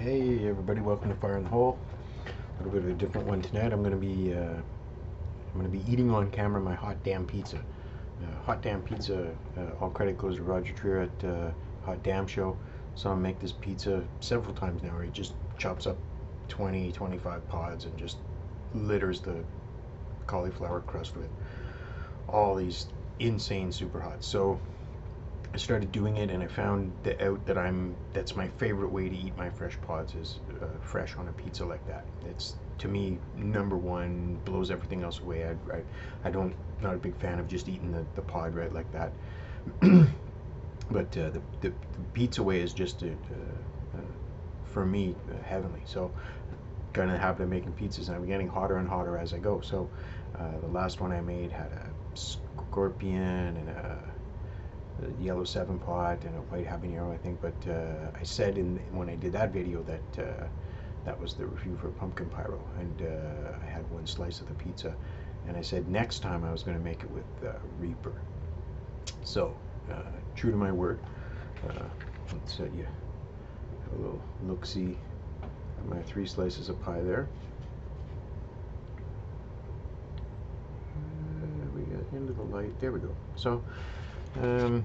Hey everybody, welcome to Fire in the Hole. A little bit of a different one tonight. I'm gonna be eating on camera my hot damn pizza. Hot damn pizza. All credit goes to Roger Trier at Hot Damn Show. Saw him make this pizza several times now. Where he just chops up 20, 25 pods and just litters the cauliflower crust with all these insane super hot. So I started doing it, and I found out that that's my favorite way to eat my fresh pods is fresh on a pizza like that. It's, to me, number one, blows everything else away. I don't, not a big fan of just eating the pod right like that. But the pizza way is just for me heavenly. So got in the habit of making pizzas, and I'm getting hotter and hotter as I go. So the last one I made had a scorpion and a yellow 7-pot and a white habanero, I think. But I said when I did that video that that was the review for pumpkin pyro, and I had one slice of the pizza, and I said next time I was going to make it with Reaper. So true to my word, let's you have a little look-see at my 3 slices of pie there. We got into the light. There we go. So to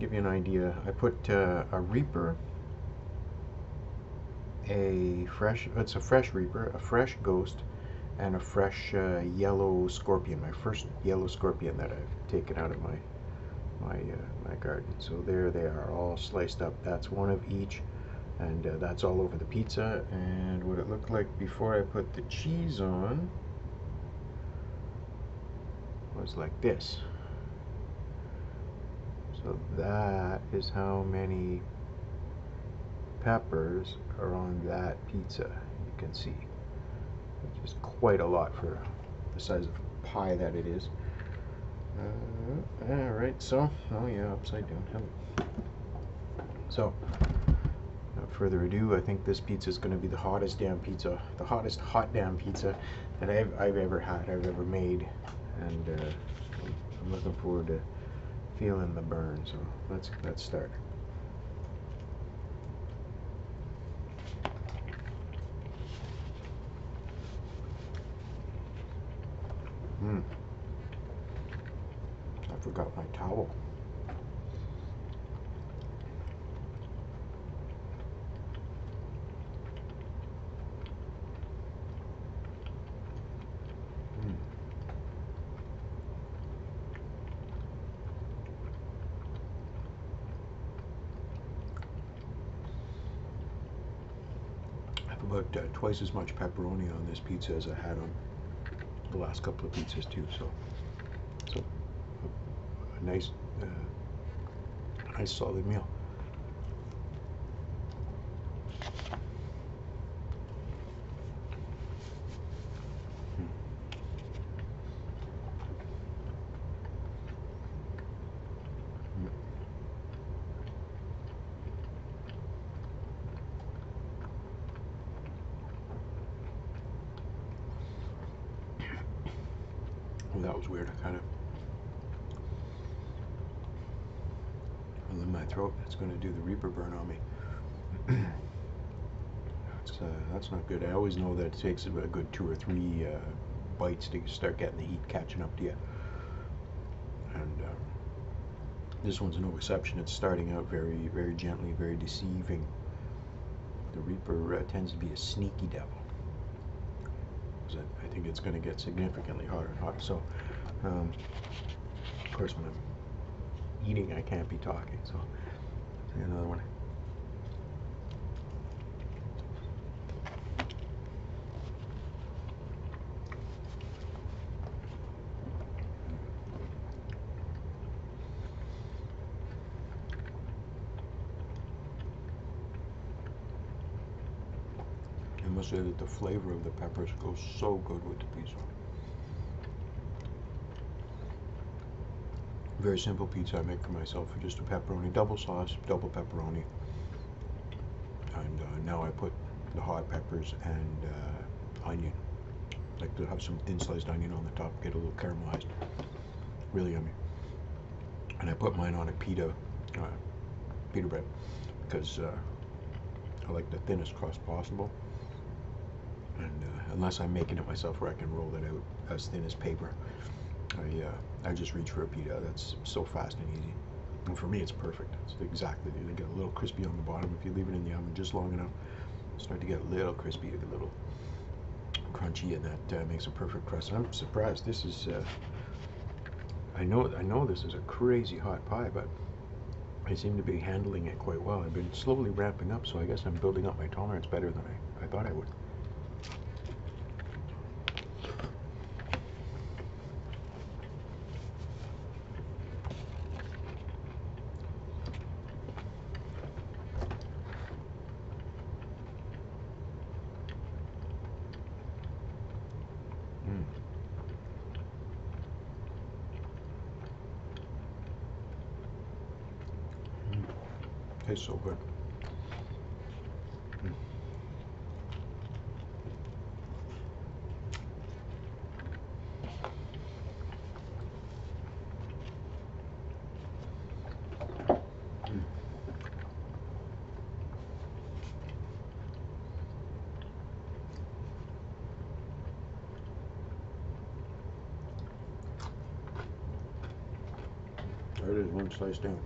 give you an idea, I put a Reaper, it's a fresh Reaper, a fresh Ghost, and a fresh yellow Scorpion, my first yellow Scorpion that I've taken out of my garden. So there they are, all sliced up. That's one of each, and that's all over the pizza. And what it looked like before I put the cheese on was like this. So that is how many peppers are on that pizza. You can see, which is quite a lot for the size of pie that it is. Alright, so, oh yeah, upside down. So, without further ado, I think this pizza is going to be the hottest damn pizza, the hottest hot damn pizza that I've ever had, I've ever made. And I'm looking forward to feeling the burn. So let's start. I forgot my towel. About twice as much pepperoni on this pizza as I had on the last couple of pizzas too. So a nice solid meal. Well, that was weird. I kind of in my throat. It's going to do the Reaper burn on me. That's not good. I always know that it takes a good 2 or 3 bites to start getting the heat catching up to you. And this one's no exception. It's starting out very, very gently, very deceiving. The Reaper tends to be a sneaky devil. I think it's going to get significantly hotter and hotter. So, of course, when I'm eating, I can't be talking. So, another one. I must say that the flavor of the peppers goes so good with the pizza. Very simple pizza I make for myself, for just a pepperoni, double sauce, double pepperoni. And now I put the hot peppers and onion. I like to have some thin sliced onion on the top, get a little caramelized. Really yummy. And I put mine on a pita bread because I like the thinnest crust possible. And unless I'm making it myself where I can roll it out as thin as paper, I just reach for a pita. That's so fast and easy. And for me, it's perfect. It's exactly, they get a little crispy on the bottom if you leave it in the oven just long enough. Start to get a little crispy, a little crunchy, and that makes a perfect crust. I'm surprised. This is, I know this is a crazy hot pie, but I seem to be handling it quite well. I've been slowly ramping up, so I guess I'm building up my tolerance better than I thought I would. Tastes so good. There it is, one slice down.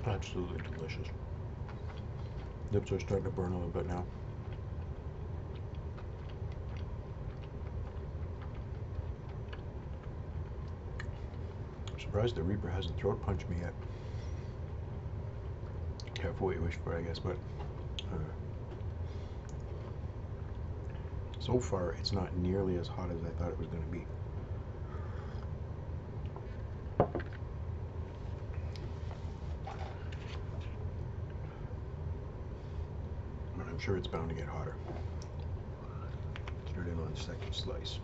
Absolutely delicious. Lips are starting to burn a little bit now. I'm surprised the Reaper hasn't throat punched me yet. Careful what you wish for, I guess, but so far it's not nearly as hot as I thought it was going to be. But I'm sure it's bound to get hotter. Start in on the second slice.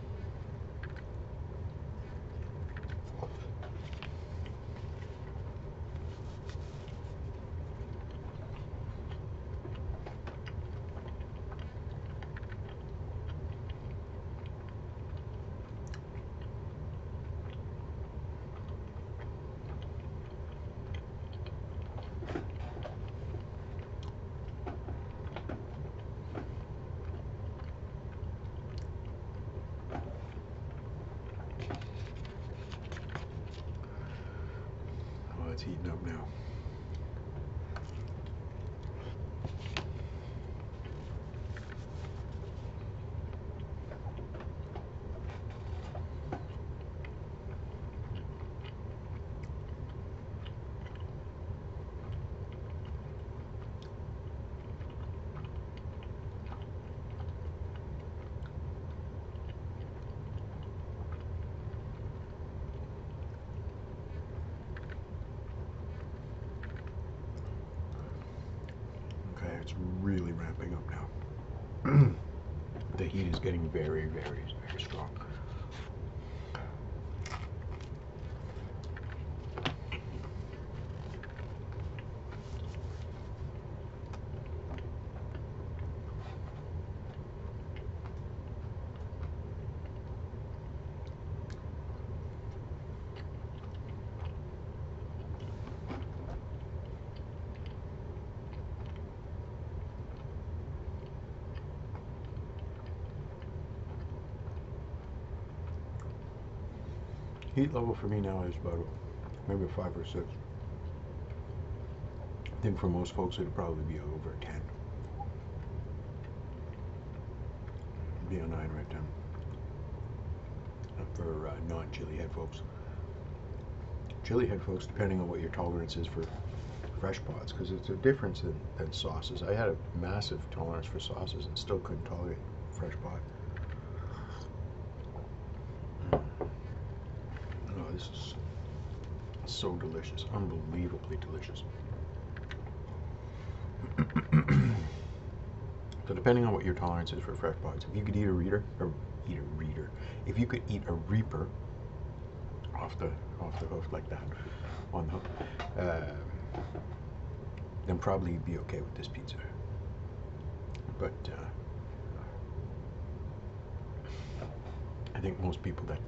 It's heating up now. It's really ramping up now. The heat is getting very, very, very strong. Heat level for me now is about maybe a 5 or 6. I think for most folks it'd probably be over 10. It'd be a 9 right then. For non-chili head folks. Chili head folks, depending on what your tolerance is for fresh pots, because it's a difference than sauces. I had a massive tolerance for sauces and still couldn't tolerate fresh pot. This is so delicious, unbelievably delicious. So depending on what your tolerance is for fresh pots, if you could eat a if you could eat a Reaper off the hook like that, on the hook, then probably you'd be okay with this pizza. But think most people that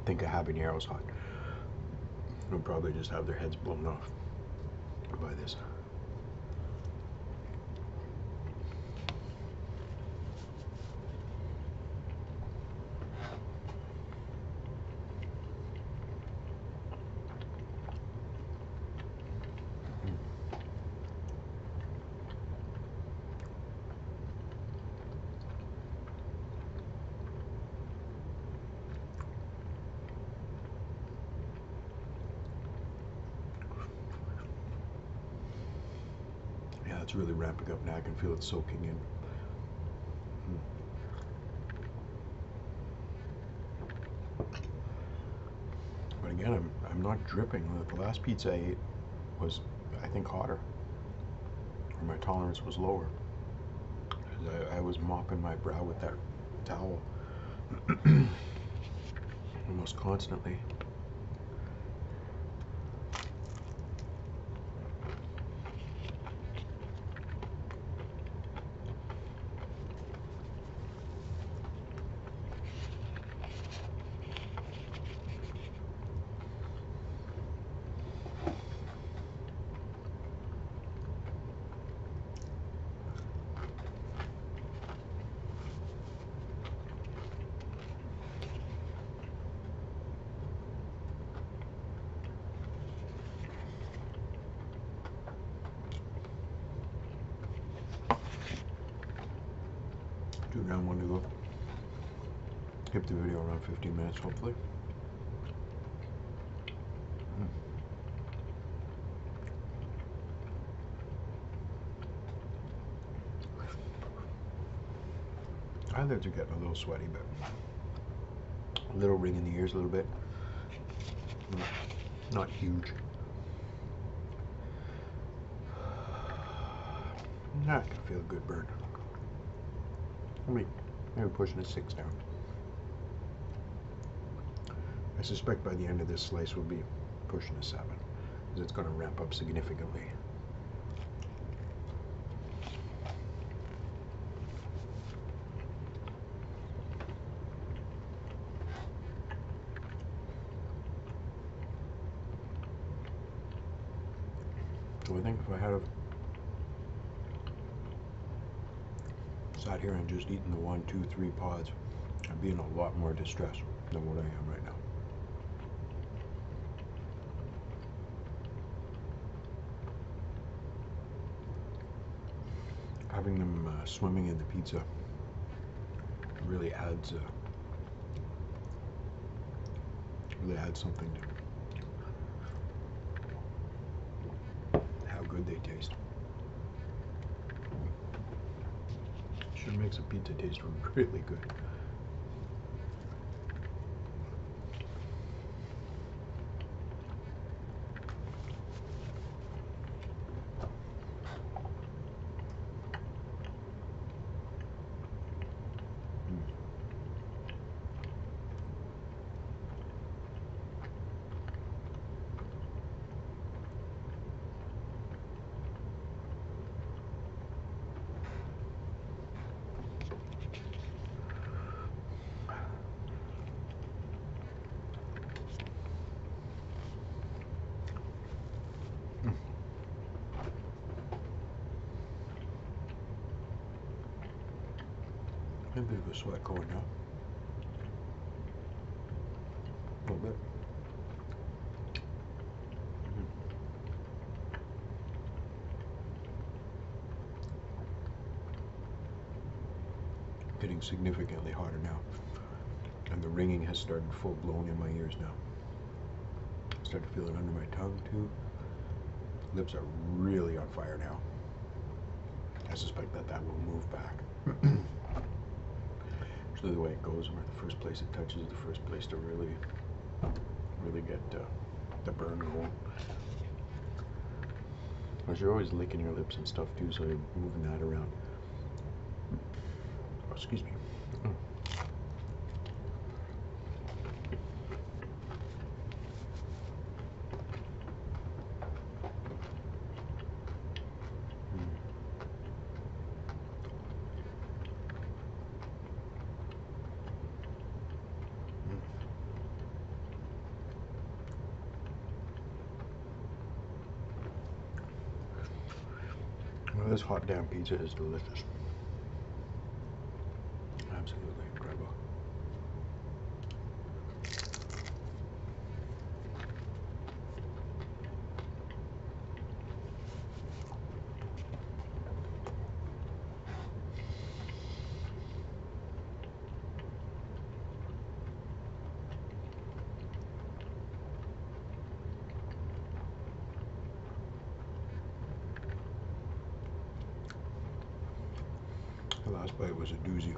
think a habanero's hot will probably just have their heads blown off by this. Yeah, it's really ramping up now. I can feel it soaking in. But again, I'm not dripping. The last pizza I ate was, I think, hotter, or my tolerance was lower. I was mopping my brow with that towel almost constantly. Round one to go. Keep the video around 15 minutes, hopefully. Eyelids are getting a little sweaty, but a little ring in the ears, a little bit. Not huge. I can feel a good burn. Maybe pushing a 6 down. I suspect by the end of this slice we'll be pushing a 7, because it's going to ramp up significantly. So I think if I had sat here and just eaten the 1, 2, 3 pods, I'd be in a lot more distress than what I am right now. Having them swimming in the pizza really adds something to how good they taste. Sure makes a pizza taste really good. A bit of a sweat going now. A little bit. Getting significantly hotter now. And the ringing has started full blown in my ears now. I start to feel it under my tongue too. Lips are really on fire now. I suspect that will move back. Usually the way it goes, where the first place it touches is the first place to really get the burn going. Because you're always licking your lips and stuff too, so you're moving that around. Oh, excuse me. This hot damn pizza is delicious. Absolutely incredible. The last bite was a doozy.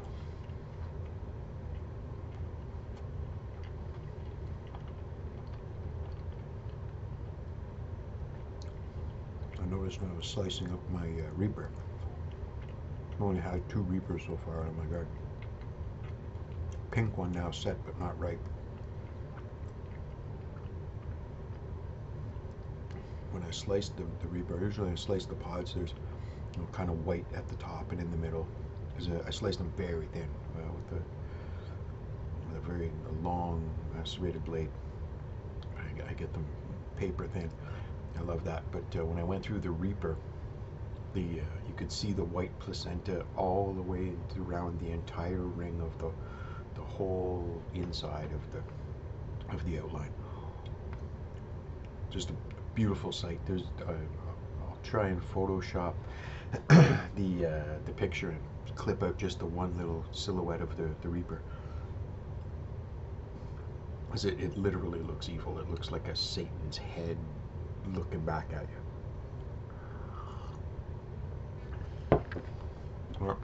I noticed when I was slicing up my Reaper, I've only had 2 Reapers so far out of my garden. Pink one now set but not ripe. When I sliced the Reaper, usually I slice the pods, there's kind of white at the top and in the middle. Because I sliced them very thin with a very long serrated blade. I get them paper thin. I love that. But when I went through the Reaper, you could see the white placenta all the way around the entire ring of the whole inside of the outline. Just a beautiful sight. There's I'll try and Photoshop the picture and clip out just the one little silhouette of the Reaper. Because it literally looks evil. It looks like a Satan's head looking back at you. Well,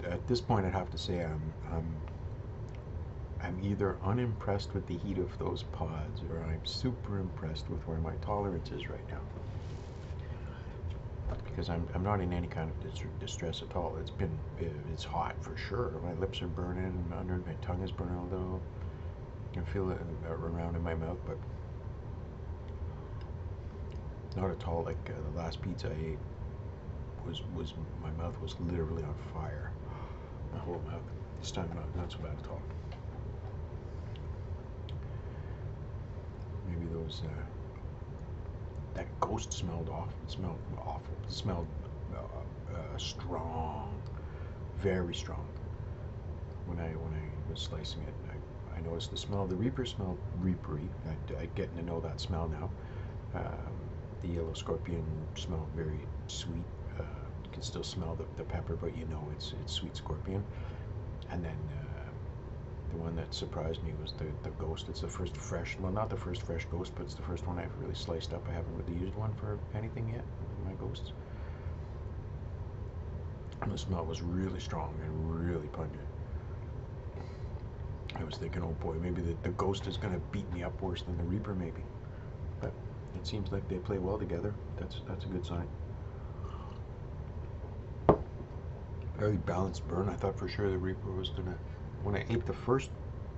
at this point, I'd have to say I'm either unimpressed with the heat of those pods, or I'm super impressed with where my tolerance is right now. Because I'm not in any kind of distress at all. It's hot for sure. My lips are burning, under my tongue is burning a little. I can feel it around in my mouth, but not at all like the last pizza I ate. Was my mouth was literally on fire. My whole mouth. This time not so bad at all. Maybe those that ghost smelled awful. It smelled awful. It smelled strong, very strong. When I was slicing it, I noticed the smell. The Reaper smelled reapery. I'm getting to know that smell now. The yellow scorpion smelled very sweet. You can still smell the pepper, but you know it's sweet scorpion. And then the one that surprised me was the ghost. It's the first fresh, well, not the first fresh ghost, but it's the first one I've really sliced up. I haven't really used one for anything yet, my ghosts. And the smell was really strong and really pungent. I was thinking, oh boy, maybe the ghost is going to beat me up worse than the Reaper, maybe. But it seems like they play well together. That's a good sign. Very balanced burn. I thought for sure the Reaper was going to... When I ate the first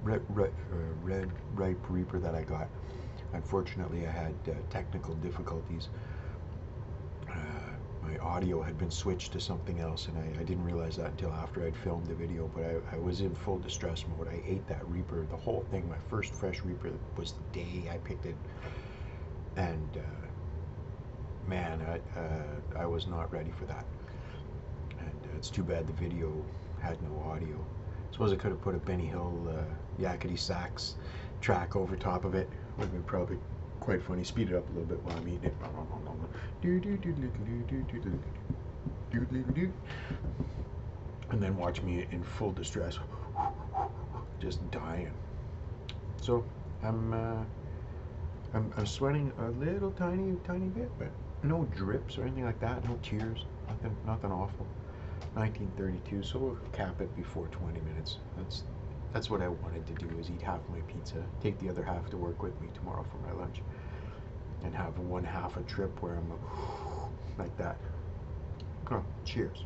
red ripe Reaper that I got, unfortunately I had technical difficulties. My audio had been switched to something else, and I didn't realize that until after I'd filmed the video, but I was in full distress mode. I ate that Reaper, the whole thing. My first fresh Reaper was the day I picked it, and man, I was not ready for that. And it's too bad the video had no audio. I suppose I could have put a Benny Hill Yakety Sax track over top of it. Would have been probably quite funny. Speed it up a little bit while I'm eating it. And then watch me in full distress, just dying. So I'm sweating a little tiny bit, but no drips or anything like that. No tears. Nothing awful. 1932. So we'll cap it before 20 minutes. That's what I wanted to do, is eat half my pizza, take the other half to work with me tomorrow for my lunch, and have one half a trip where I'm like that. Oh, cheers.